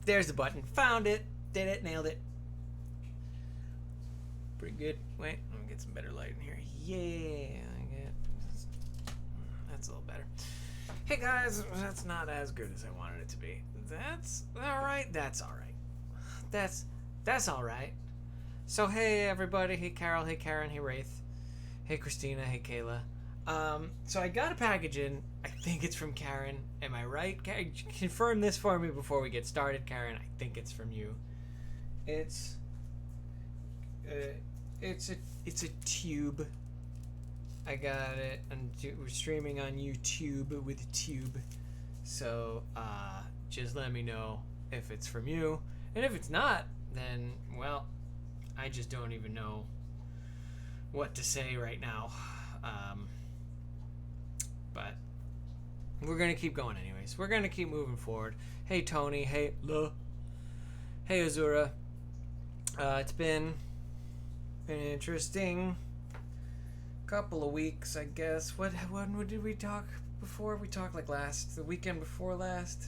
There's the button. Found it. Did it. Nailed it. Pretty good. Wait, let me get some better light in here. Yeah, that's a little better. Hey guys, that's not as good as I wanted it to be. That's all right. That's all right. That's all right. So hey everybody. Hey Carol. Hey Karen. Hey Wraith. Hey Christina. Hey Kayla. So I got a package in. I think it's from Karen. Am I right? Confirm this for me before we get started, Karen. I think it's from you. It's a tube. I got it, and we're streaming on YouTube with a tube. So just let me know if it's from you, and if it's not, then well, I just don't even know what to say right now. But we're gonna keep going anyways. We're gonna keep moving forward. Hey Tony. Hey La. Hey Azura. It's been an interesting couple of weeks, I guess. When did we talk before? We talked like the weekend before last.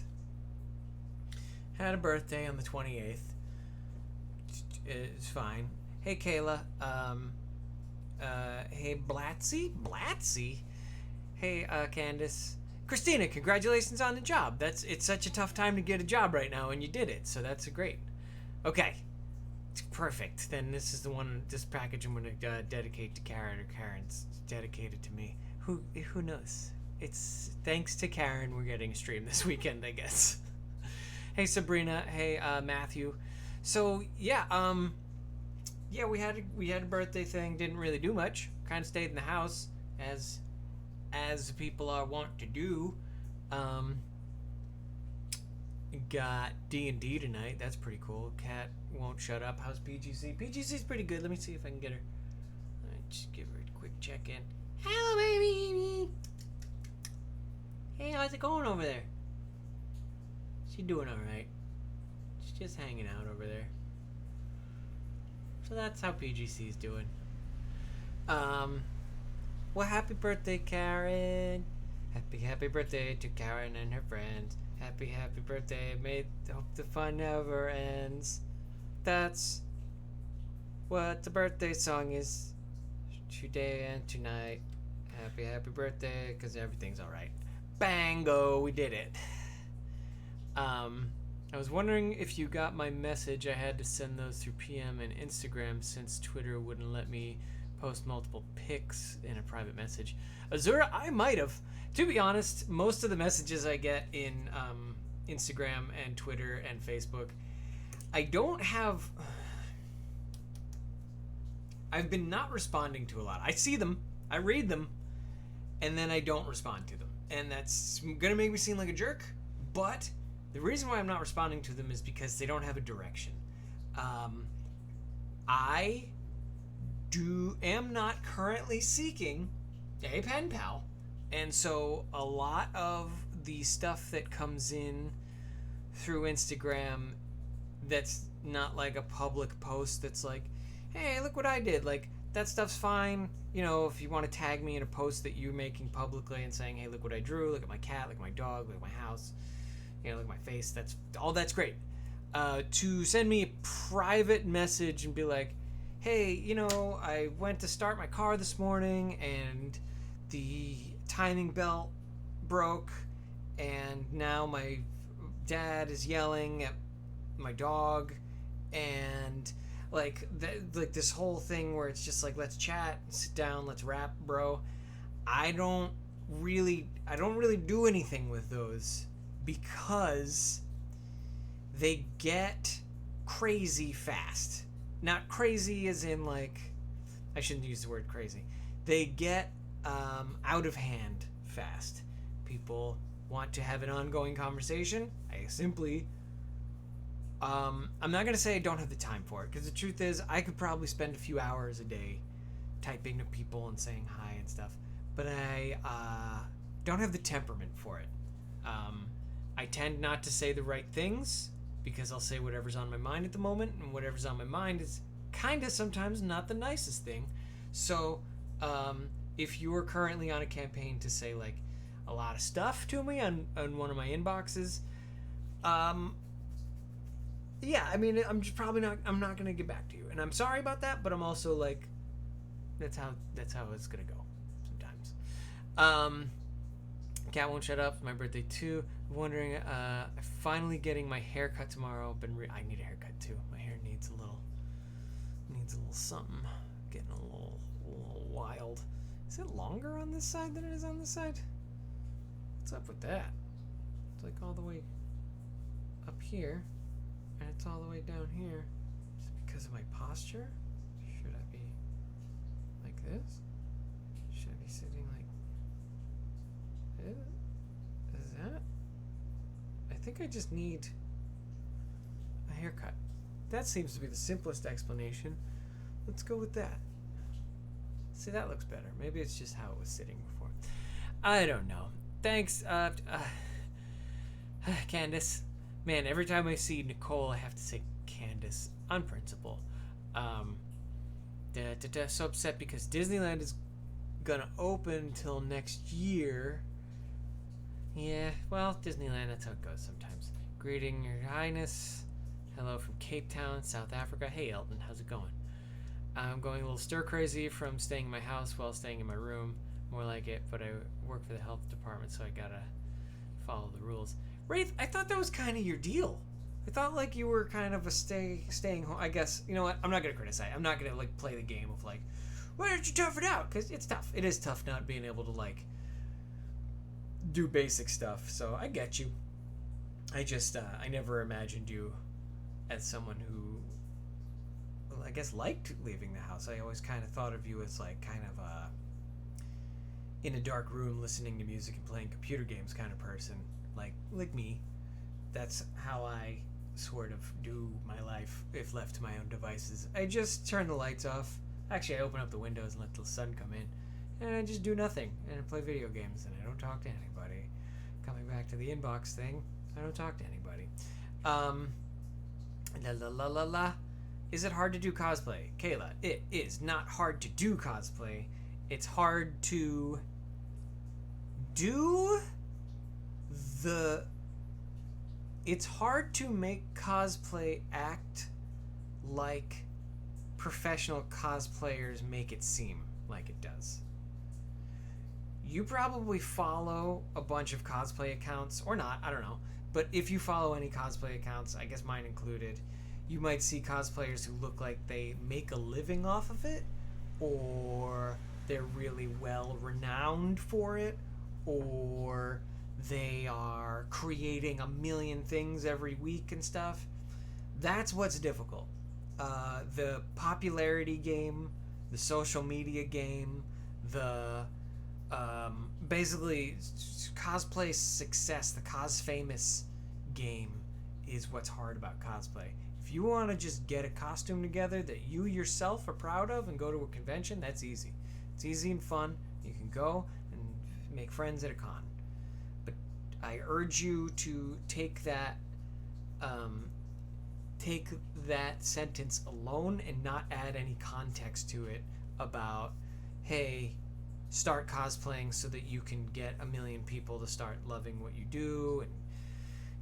Had a birthday on the 28th. It's fine. Hey Kayla. Hey Blatzy. Hey Candace. Christina, congratulations on the job. It's such a tough time to get a job right now, and you did it, so that's great. Okay. Perfect. Then this is this package I'm going to dedicate to Karen, or Karen's dedicated to me. Who knows? It's thanks to Karen we're getting a stream this weekend, I guess. Hey Sabrina. Hey Matthew. So yeah, we had a birthday thing. Didn't really do much. Kind of stayed in the house as people are wont to do. Got D&D tonight. That's pretty cool. Cat won't shut up. How's PGC? PGC's pretty good. Let me see if I can get her. Just give her a quick check-in. Hello, baby. Hey, how's it going over there? She's doing all right. She's just hanging out over there. So that's how PGC's doing. Well, happy birthday, Karen. Happy birthday to Karen and her friends. Happy birthday. Hope the fun never ends. That's what the birthday song is today and tonight. Happy birthday, because everything's alright. Bango, we did it. I was wondering if you got my message. I had to send those through PM and Instagram since Twitter wouldn't let me post multiple pics in a private message. Azura, I might have. To be honest, most of the messages I get in Instagram and Twitter and Facebook, I don't have... I've been not responding to a lot. I see them, I read them, and then I don't respond to them. And that's going to make me seem like a jerk, but the reason why I'm not responding to them is because they don't have a direction. I am not currently seeking a pen pal. And so a lot of the stuff that comes in through Instagram that's not like a public post that's like, hey, look what I did. Like, that stuff's fine. You know, if you want to tag me in a post that you're making publicly and saying, hey, look what I drew. Look at my cat. Look at my dog. Look at my house. You know, look at my face. That's great. To send me a private message and be like, hey, you know, I went to start my car this morning and the timing belt broke, and now my dad is yelling at my dog, and like this whole thing where it's just like, let's chat, sit down, let's rap, bro. I don't really do anything with those because they get crazy fast. Not crazy as in like, I shouldn't use the word crazy. They get out of hand fast. People want to have an ongoing conversation. I simply I'm not going to say I don't have the time for it, because the truth is I could probably spend a few hours a day typing to people and saying hi and stuff, but I don't have the temperament for it. I tend not to say the right things because I'll say whatever's on my mind at the moment, and whatever's on my mind is kind of sometimes not the nicest thing. So if you're currently on a campaign to say like a lot of stuff to me on one of my inboxes, yeah, I mean, I'm not gonna get back to you, and I'm sorry about that, but I'm also like, that's how it's gonna go sometimes. Cat won't shut up. It's my birthday too. I'm wondering, I'm finally getting my hair cut tomorrow. I need a haircut too. My hair needs a little something. Getting a little wild. Is it longer on this side than it is on this side? What's up with that? It's like all the way up here, and it's all the way down here. Is it because of my posture? Should I be like this? Should I be sitting like this? Is that? I think I just need a haircut. That seems to be the simplest explanation. Let's go with that. See, that looks better. Maybe it's just how it was sitting before. I don't know. Thanks, Candace. Man, every time I see Nicole, I have to say Candace on principle. So upset because Disneyland is gonna open till next year. Yeah, well, Disneyland, that's how it goes sometimes. Greeting, Your Highness. Hello from Cape Town, South Africa. Hey, Elton, how's it going? I'm going a little stir-crazy from staying in my house while staying in my room. More like it, but I work for the health department, so I gotta follow the rules. Wraith, I thought that was kind of your deal. I thought like you were kind of a staying home. I guess, you know what? I'm not gonna criticize. I'm not gonna like play the game of like, why don't you tough it out? Because it's tough. It is tough not being able to like do basic stuff. So I get you. I just I never imagined you as someone who, well, I guess, liked leaving the house. I always kind of thought of you as like kind of in a dark room listening to music and playing computer games kind of person, like me. That's how I sort of do my life if left to my own devices. I just turn the lights off. Actually, I open up the windows and let the sun come in, and I just do nothing and I play video games and I don't talk to anybody. Coming back to the inbox thing, I don't talk to anybody. Is it hard to do cosplay? Kayla, it is not hard to do cosplay. It's hard to do it's hard to make cosplay act like professional cosplayers make it seem like it does. You probably follow a bunch of cosplay accounts, or not, I don't know. But if you follow any cosplay accounts, I guess mine included, you might see cosplayers who look like they make a living off of it, or they're really well renowned for it, or they are creating a million things every week and stuff. That's what's difficult. The popularity game, the social media game, the basically cosplay success, the cos-famous game is what's hard about cosplay. If you want to just get a costume together that you yourself are proud of and go to a convention, that's easy. It's easy and fun. You can go and make friends at a con. But I urge you to take that sentence alone and not add any context to it about, hey, start cosplaying so that you can get a million people to start loving what you do, and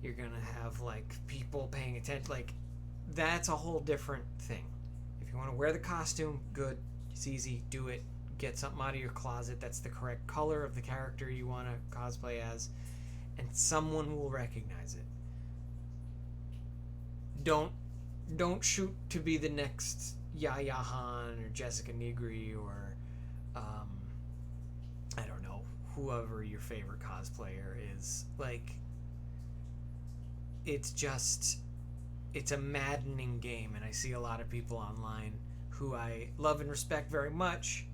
you're gonna have like people paying attention. Like, that's a whole different thing. If you want to wear the costume, good, it's easy, do it. Get something out of your closet that's the correct color of the character you want to cosplay as, and someone will recognize it. Don't shoot to be the next Yaya Han or Jessica Nigri or I don't know, whoever your favorite cosplayer is. Like, it's a maddening game, and I see a lot of people online who I love and respect very much,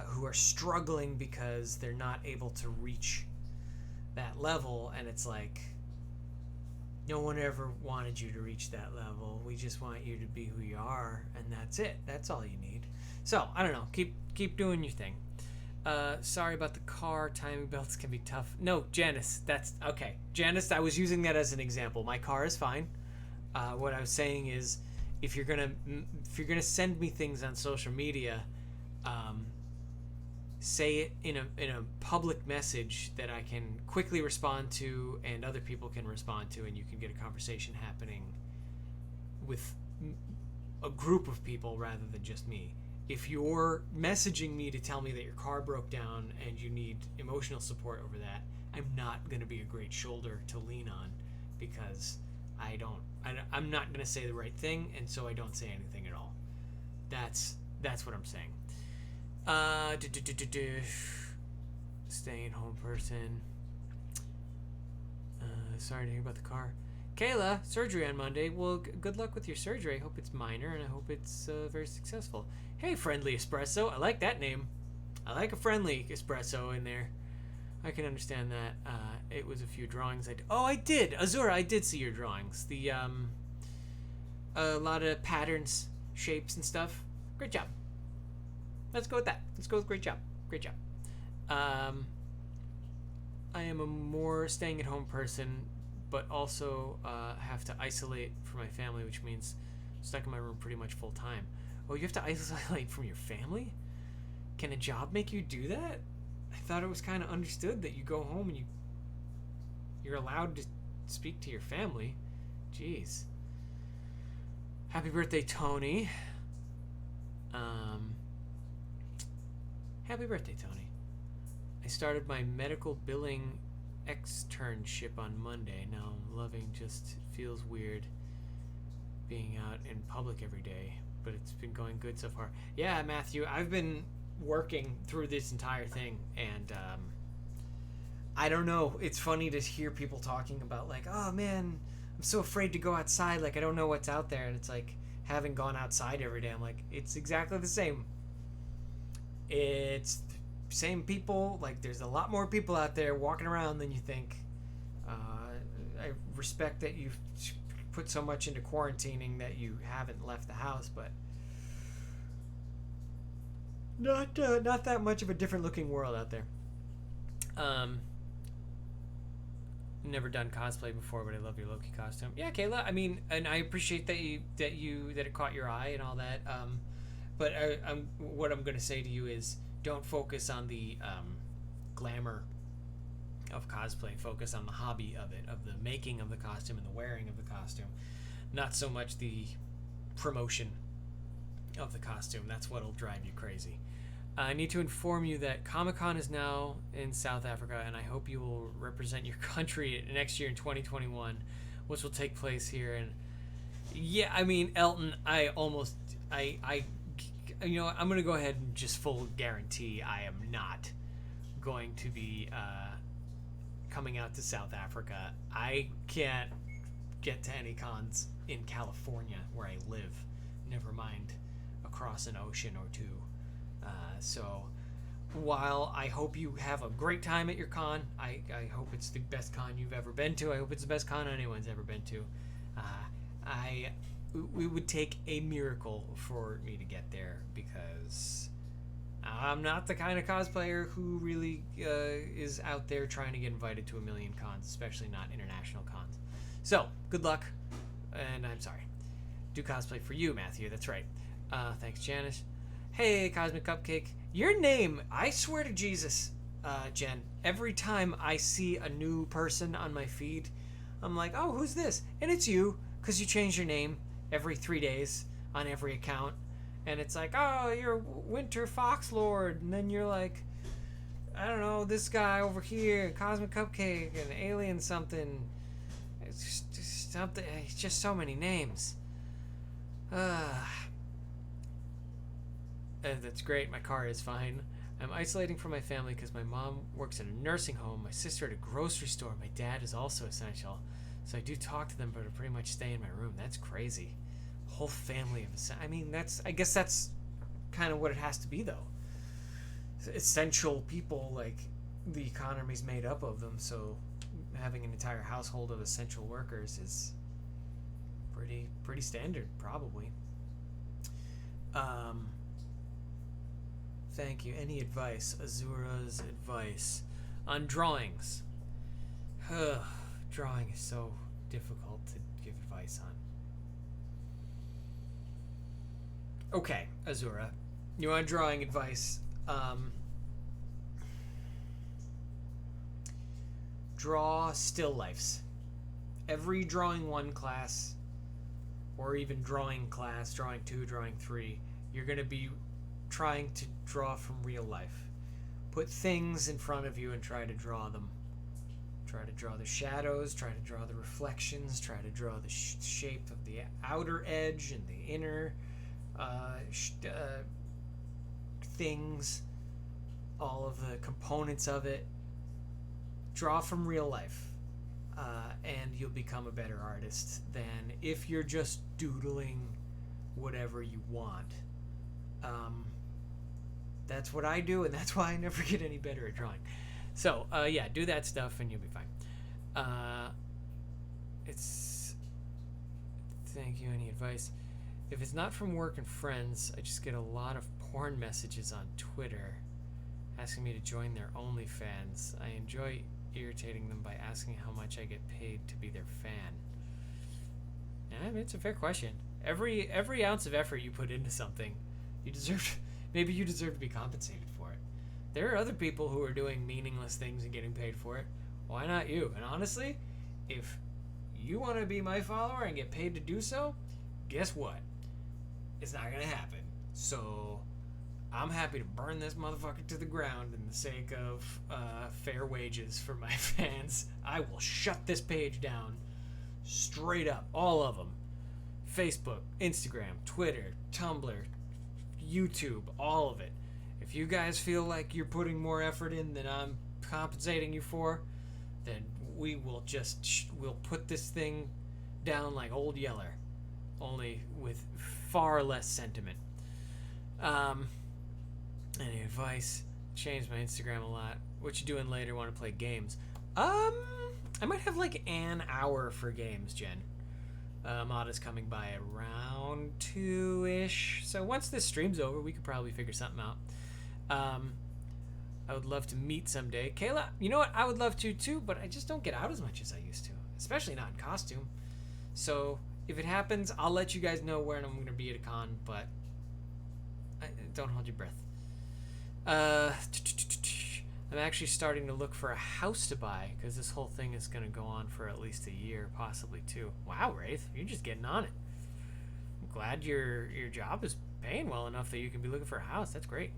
who are struggling because they're not able to reach that level, and it's like, no one ever wanted you to reach that level. We just want you to be who you are, and that's it. That's all you need. So, I don't know. Keep doing your thing. Sorry about the car. Timing belts can be tough. No, Janice, that's okay. Janice, I was using that as an example. My car is fine. What I was saying is, if you're gonna send me things on social media, um, say it in a public message that I can quickly respond to and other people can respond to, and you can get a conversation happening with a group of people rather than just me. If you're messaging me to tell me that your car broke down and you need emotional support over that, I'm not going to be a great shoulder to lean on, because I'm not going to say the right thing, and so I don't say anything at all. That's what I'm saying. Staying home person. Sorry to hear about the car. Kayla, surgery on Monday. Well, good luck with your surgery. I hope it's minor, and I hope it's very successful. Hey, Friendly Espresso. I like that name. I like a Friendly Espresso in there. I can understand that. It was a few drawings. I did. Azura, I did see your drawings. The, a lot of patterns, shapes, and stuff. Great job. Let's go with that. Let's go with great job. Great job. I am a more staying at home person, but also have to isolate from my family, which means I'm stuck in my room pretty much full time. Oh, you have to isolate from your family? Can a job make you do that? I thought it was kind of understood that you go home and you're allowed to speak to your family. Jeez. Happy birthday, Tony. Happy birthday, Tony. I started my medical billing externship on Monday. Now I'm loving, just feels weird being out in public every day, but it's been going good so far. Yeah, Matthew, I've been working through this entire thing, and I don't know. It's funny to hear people talking about, like, oh man, I'm so afraid to go outside. Like, I don't know what's out there. And it's like, having gone outside every day, I'm like, it's exactly the same. It's the same people. Like, there's a lot more people out there walking around than you think. I respect that you've put so much into quarantining that you haven't left the house, but not that much of a different looking world out there. Never done cosplay before, but I love your Loki costume. Yeah, Kayla. I mean, and I appreciate that it caught your eye and all that. But what I'm gonna say to you is, don't focus on the glamour of cosplay. Focus on the hobby of it, of the making of the costume and the wearing of the costume. Not so much the promotion of the costume. That's what'll drive you crazy. I need to inform you that Comic-Con is now in South Africa, and I hope you will represent your country next year in 2021, which will take place here. And yeah, I mean, Elton, I'm going to go ahead and just full guarantee I am not going to be coming out to South Africa. I can't get to any cons in California where I live, never mind across an ocean or two. So while I hope you have a great time at your con, I hope it's the best con you've ever been to. I hope it's the best con anyone's ever been to. It would take a miracle for me to get there, because I'm not the kind of cosplayer who really is out there trying to get invited to a million cons, especially not international cons. So, good luck, and I'm sorry. Do cosplay for you, Matthew, that's right. Thanks, Janice. Hey, Cosmic Cupcake. Your name, I swear to Jesus, Jen, every time I see a new person on my feed, I'm like, oh, who's this? And it's you, because you change your name every 3 days on every account. And it's like, oh, you're Winter Fox Lord. And then you're like, I don't know, this guy over here, Cosmic Cupcake, and Alien something. It's just something. It's just so many names. That's great. My car is fine. I'm isolating from my family because my mom works in a nursing home, my sister at a grocery store, my dad is also essential. So I do talk to them, but I pretty much stay in my room. That's crazy. Whole family of I mean, I guess that's kind of what it has to be, though. Essential people, like, the economy's made up of them, so having an entire household of essential workers is pretty standard, probably. Thank you. Any advice? Azura's advice on drawings. Drawing is so difficult to give advice on. Okay, Azura, you want drawing advice? Draw still lifes. Every drawing 1 class, or even drawing class, drawing 2, drawing 3, you're going to be trying to draw from real life. Put things in front of you and try to draw them. Try to draw the shadows, try to draw the reflections, try to draw the shape of the outer edge and the inner things, all of the components of it. Draw from real life, and you'll become a better artist than if you're just doodling whatever you want. That's what I do, and that's why I never get any better at drawing. So, yeah, do that stuff, and you'll be fine. It's... Thank you. Any advice? If it's not from work and friends, I just get a lot of porn messages on Twitter asking me to join their OnlyFans. I enjoy irritating them by asking how much I get paid to be their fan. Yeah, I mean, it's a fair question. Every ounce of effort you put into something, you deserve... Maybe you deserve to be compensated for it. There are other people who are doing meaningless things and getting paid for it. Why not you? And honestly, if you want to be my follower and get paid to do so, guess what? It's not going to happen. So I'm happy to burn this motherfucker to the ground in the sake of fair wages for my fans. I will shut this page down straight up. All of them. Facebook, Instagram, Twitter, Tumblr, YouTube, all of it. If you guys feel like you're putting more effort in than I'm compensating you for, then we will just we'll put this thing down like Old Yeller, only with far less sentiment. Any advice? Changed my Instagram a lot. What you doing later? Want to play games? I might have like an hour for games, Jen. Mata's coming by around 2-ish. So once this stream's over, we could probably figure something out. I would love to meet someday. Kayla, you know what? I would love to too, but I just don't get out as much as I used to, especially not in costume. So if it happens, I'll let you guys know where I'm going to be at a con, but don't hold your breath. I'm actually starting to look for a house to buy because this whole thing is going to go on for at least a year, possibly 2. Wow, Wraith, you're just getting on it. I'm glad your job is paying well enough that you can be looking for a house. That's great.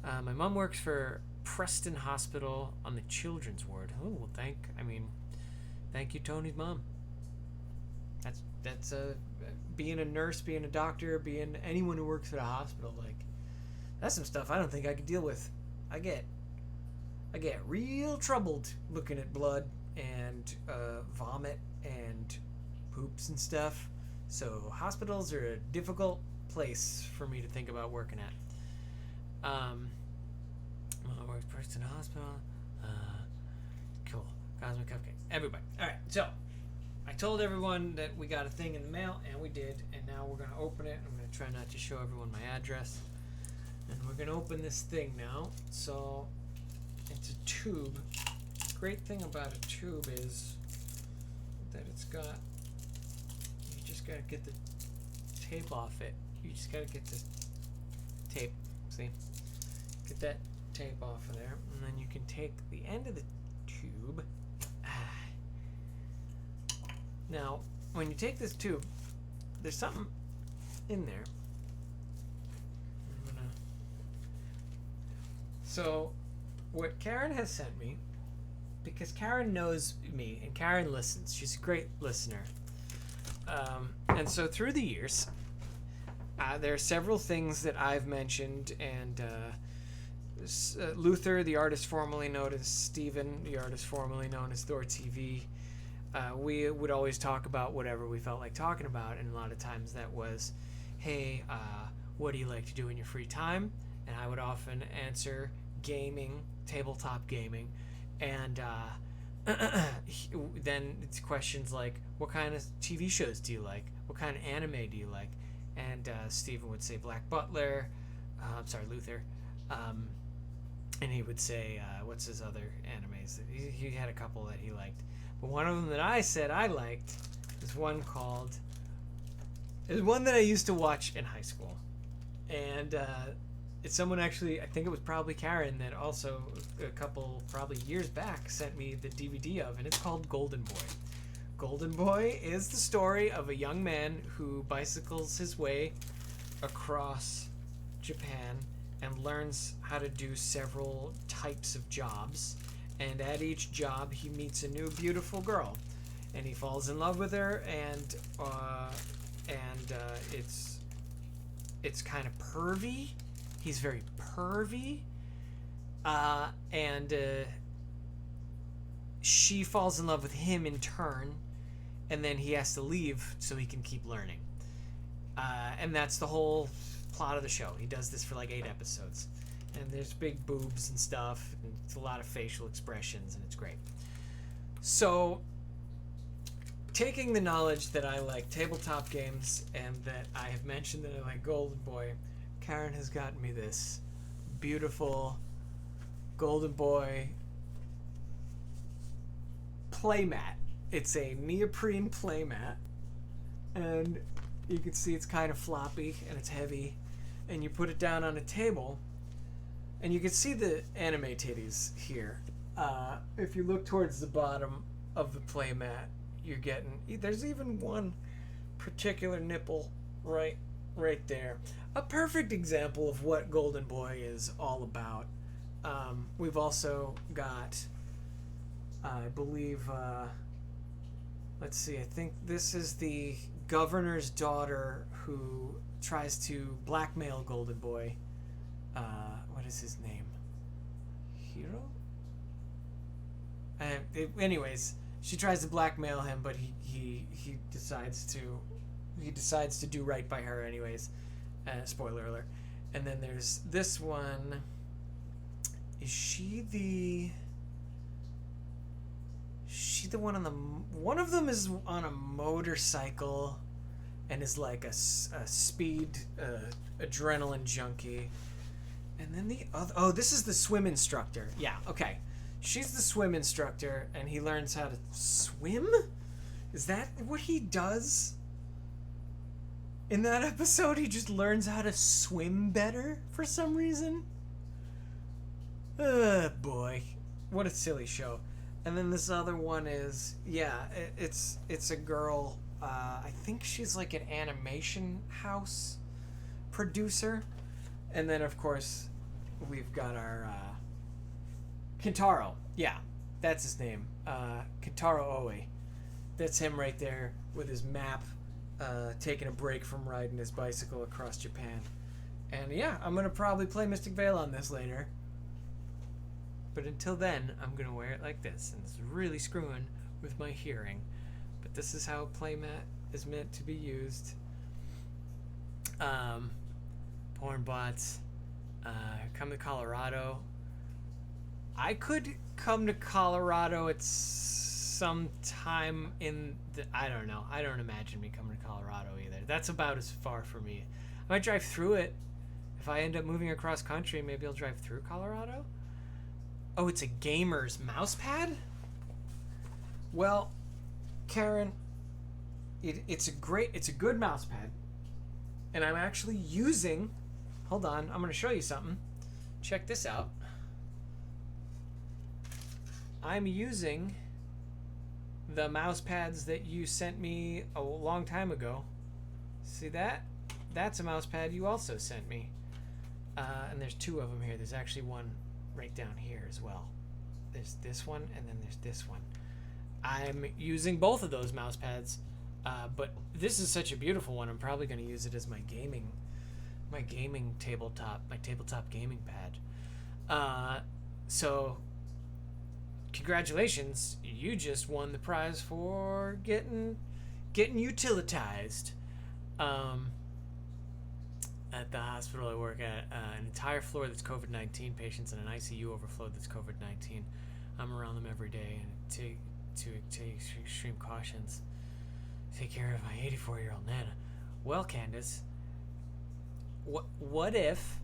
My mom works for Preston Hospital on the children's ward. Oh, well, thank you, Tony's mom. That's being a nurse, being a doctor, being anyone who works at a hospital. Like, that's some stuff I don't think I could deal with. I get real troubled looking at blood and vomit and poops and stuff. So hospitals are a difficult place for me to think about working at. Works Preston Hospital. Cool. Cosmic Cupcake. Everybody. All right. So I told everyone that we got a thing in the mail, and we did. And now we're gonna open it. I'm gonna try not to show everyone my address. And we're gonna open this thing now. So it's a tube. Great thing about a tube is that it's got. You just gotta get the tape off it. You just gotta get the tape. See? Get that tape off of there, and then you can take the end of the tube. Now, when you take this tube, there's something in there. So, what Karen has sent me, because Karen knows me and Karen listens. She's a great listener. And so through the years, there are several things that I've mentioned, and Luther, the artist formerly known as Steven, the artist formerly known as Thor TV, we would always talk about whatever we felt like talking about, and a lot of times that was, hey, what do you like to do in your free time? And I would often answer gaming, tabletop gaming, and then it's questions like, what kind of TV shows do you like? What kind of anime do you like? And Steven would say Black Butler, Luther, and he would say, what's his other animes? He had a couple that he liked. But one of them that I said I liked is one that I used to watch in high school. And it's someone actually, I think it was probably Karen, that also a couple probably years back sent me the DVD of, and it's called Golden Boy. Golden Boy is the story of a young man who bicycles his way across Japan and learns how to do several types of jobs. And at each job, he meets a new beautiful girl, and he falls in love with her. And it's kind of pervy. He's very pervy, and she falls in love with him in turn, and then he has to leave so he can keep learning. And that's the whole plot of the show. He does this for like 8 episodes, and there's big boobs and stuff, and it's a lot of facial expressions, and it's great. So, taking the knowledge that I like tabletop games and that I have mentioned that I like Golden Boy, Karen has gotten me this beautiful Golden Boy playmat. It's a neoprene playmat, and you can see it's kind of floppy and it's heavy, and you put it down on a table, and you can see the anime titties here. If you look towards the bottom of the playmat, you're getting, there's even one particular nipple right there. A perfect example of what Golden Boy is all about. We've also got, I believe, let's see, I think this is the governor's daughter who tries to blackmail Golden Boy. What is his name? Hiro? Anyways, she tries to blackmail him, but he decides to do right by her anyways. Spoiler alert. And then there's this one. Is she the one on the... One of them is on a motorcycle and is like a speed adrenaline junkie. And then the other... Oh, this is the swim instructor. Yeah, okay. She's the swim instructor, and he learns how to swim? Is that what he does? In that episode, he just learns how to swim better for some reason? Boy. What a silly show. And then this other one is, yeah, it's a girl. I think she's like an animation house producer. And then, of course, we've got our Kentaro. Yeah, that's his name. Kentaro Oe. That's him right there with his map, taking a break from riding his bicycle across Japan. And yeah, I'm going to probably play Mystic Vale on this later. But until then, I'm going to wear it like this. And it's really screwing with my hearing. But this is how a playmat is meant to be used. Porn bots. Come to Colorado. I could come to Colorado at some time in the... I don't know. I don't imagine me coming to Colorado either. That's about as far for me. I might drive through it. If I end up moving across country, maybe I'll drive through Colorado. Oh, it's a gamer's mouse pad? Well, Karen, it's a good mouse pad. And I'm actually using... Hold on, I'm going to show you something. Check this out. I'm using the mouse pads that you sent me a long time ago. See that? That's a mouse pad you also sent me. And there's 2 of them here. There's actually one right down here as well. There's this one, and then there's this one. I'm using both of those mouse pads, but this is such a beautiful one. I'm probably going to use it as my tabletop gaming pad. So congratulations, you just won the prize for getting utilitized. At the hospital I work at, an entire floor that's COVID-19 patients and an ICU overflowed that's COVID-19. I'm around them every day and take extreme cautions. Take care of my 84-year-old Nana. Well, Candace, what if,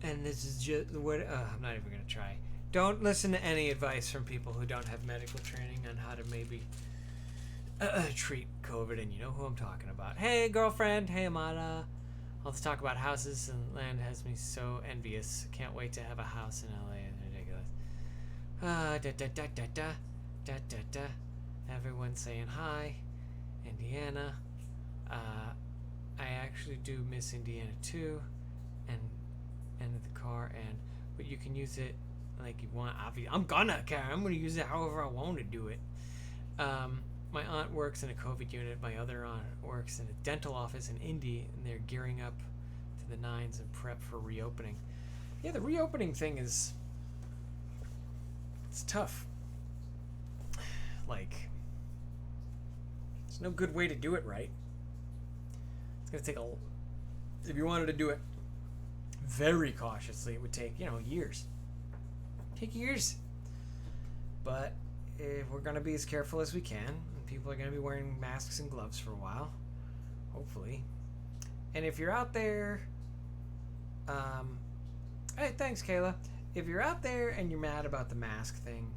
and this is just what I'm not even gonna try. Don't listen to any advice from people who don't have medical training on how to maybe treat COVID, and you know who I'm talking about. Hey, girlfriend. Hey, Amada. All this talk about houses and land has me so envious. Can't wait to have a house in LA. It's ridiculous. Da. Everyone's saying hi. Indiana. I actually do miss Indiana too. And the car, but you can use it like you want. Obviously, I'm gonna use it however I want to do it. My aunt works in a COVID unit. My other aunt works in a dental office in Indy, and they're gearing up to the nines and prep for reopening. Yeah, the reopening thing it's tough. Like, there's no good way to do it right. It's gonna take if you wanted to do it very cautiously, it would take, years. Take years. But if we're going to be as careful as we can, and people are going to be wearing masks and gloves for a while, hopefully. And if you're out there, hey, thanks, Kayla. If you're out there and you're mad about the mask thing,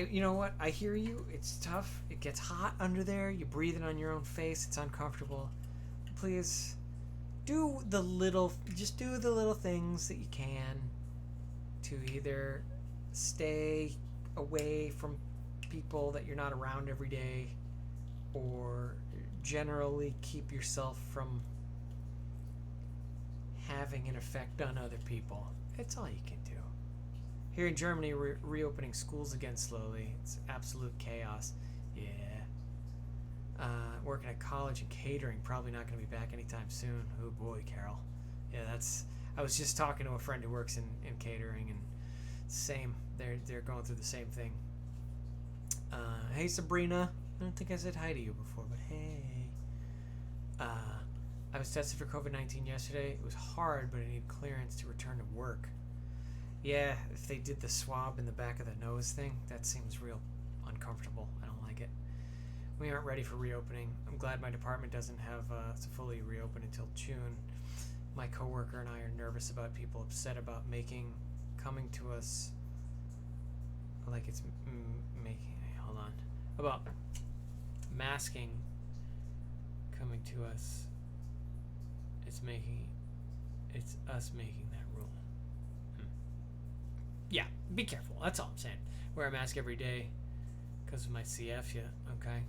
you know what? I hear you. It's tough. It gets hot under there. You breathe it on your own face. It's uncomfortable. Please, do the little things that you can to either stay away from people that you're not around every day, or generally keep yourself from having an effect on other people. It's all you can do. Here in Germany, we're reopening schools again slowly. It's absolute chaos. Yeah. Working at college and catering, probably not going to be back anytime soon. Oh boy, Carol. Yeah, I was just talking to a friend who works in catering, and same. They're going through the same thing. Hey, Sabrina. I don't think I said hi to you before, but hey. I was tested for COVID-19 yesterday. It was hard, but I need clearance to return to work. Yeah, if they did the swab in the back of the nose thing, that seems real uncomfortable. I don't like it. We aren't ready for reopening. I'm glad my department doesn't have to fully reopen until June. My coworker and I are nervous about people upset about coming to us like it's about masking coming to us. It's us making that rule. Yeah, be careful. That's all I'm saying. Wear a mask every day because of my CF. Yeah, okay.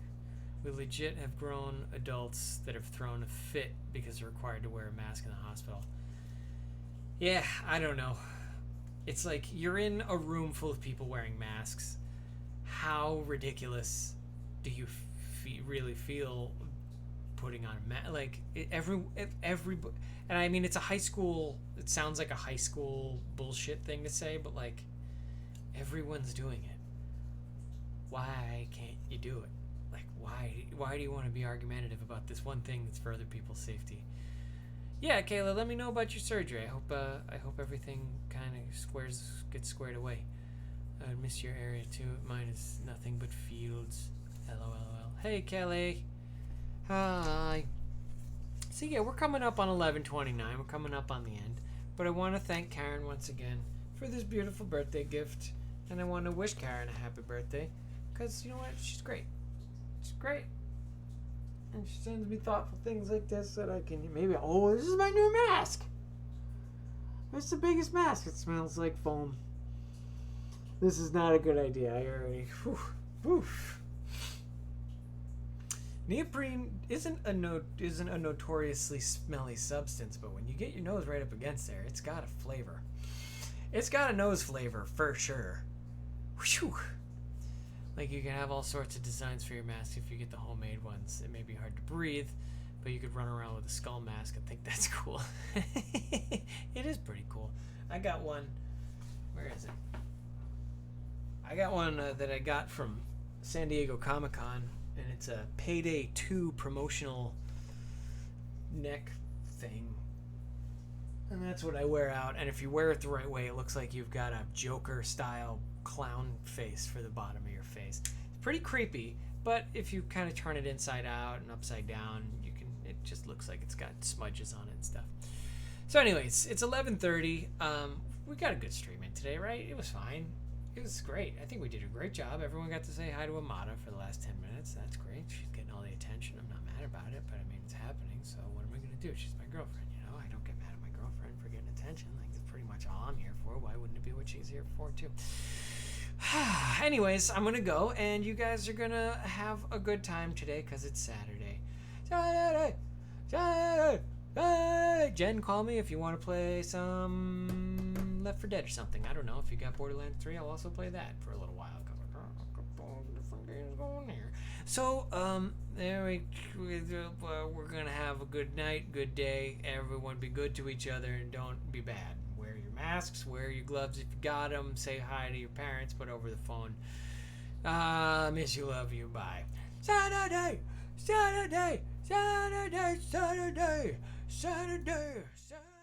We legit have grown adults that have thrown a fit because they're required to wear a mask in the hospital. Yeah, I don't know. It's like you're in a room full of people wearing masks. How ridiculous do you really feel putting on a mask? Like every and I mean, it's a high school. It sounds like a high school bullshit thing to say, but like everyone's doing it. Why can't you do it? Like why do you want to be argumentative about this one thing that's for other people's safety? Yeah, Kayla, let me know about your surgery. I hope everything kind of gets squared away. I miss your area too. Mine is nothing but fields. LOL. Hey, Kelly. Hi. So yeah, we're coming up on 11:29. We're coming up on the end. But I want to thank Karen once again for this beautiful birthday gift. And I want to wish Karen a happy birthday. Because, you know what? She's great. She's great. And she sends me thoughtful things like this that I can maybe... Oh, this is my new mask. It's the biggest mask. It smells like foam. This is not a good idea. I already... Oof. Neoprene isn't a notoriously smelly substance, but when you get your nose right up against there, it's got a flavor. It's got a nose flavor for sure. Whew. Like, you can have all sorts of designs for your mask if you get the homemade ones. It may be hard to breathe, but you could run around with a skull mask and think that's cool. It is pretty cool. I got one. Where is it? I got one that I got from San Diego Comic-Con, and it's a Payday 2 promotional neck thing. And that's what I wear out. And if you wear it the right way, it looks like you've got a Joker-style clown face for the bottom of your face. It's pretty creepy, but if you kind of turn it inside out and upside down, it just looks like it's got smudges on it and stuff. So anyways, it's 11:30. We got a good stream in today, right? It was fine. It was great. I think we did a great job. Everyone got to say hi to Amada for the last 10 minutes. That's great. She's getting all the attention. I'm not mad about it, but I mean, it's happening. So what am I going to do? She's my girlfriend, you know? I don't get mad at my girlfriend for getting attention. Like, that's pretty much all I'm here for. Why wouldn't it be what she's here for, too? Anyways, I'm going to go, and you guys are going to have a good time today because it's Saturday. Saturday! Saturday! Hey, Jen, call me if you want to play some Left 4 Dead or something. I don't know. If you got Borderlands 3, I'll also play that for a little while. Different games going here. So, we're going to have a good night, good day. Everyone be good to each other and don't be bad. Wear your masks, wear your gloves if you got them. Say hi to your parents, but over the phone. Miss you, love you, bye. Saturday! Saturday! Saturday! Saturday! Saturday! Saturday!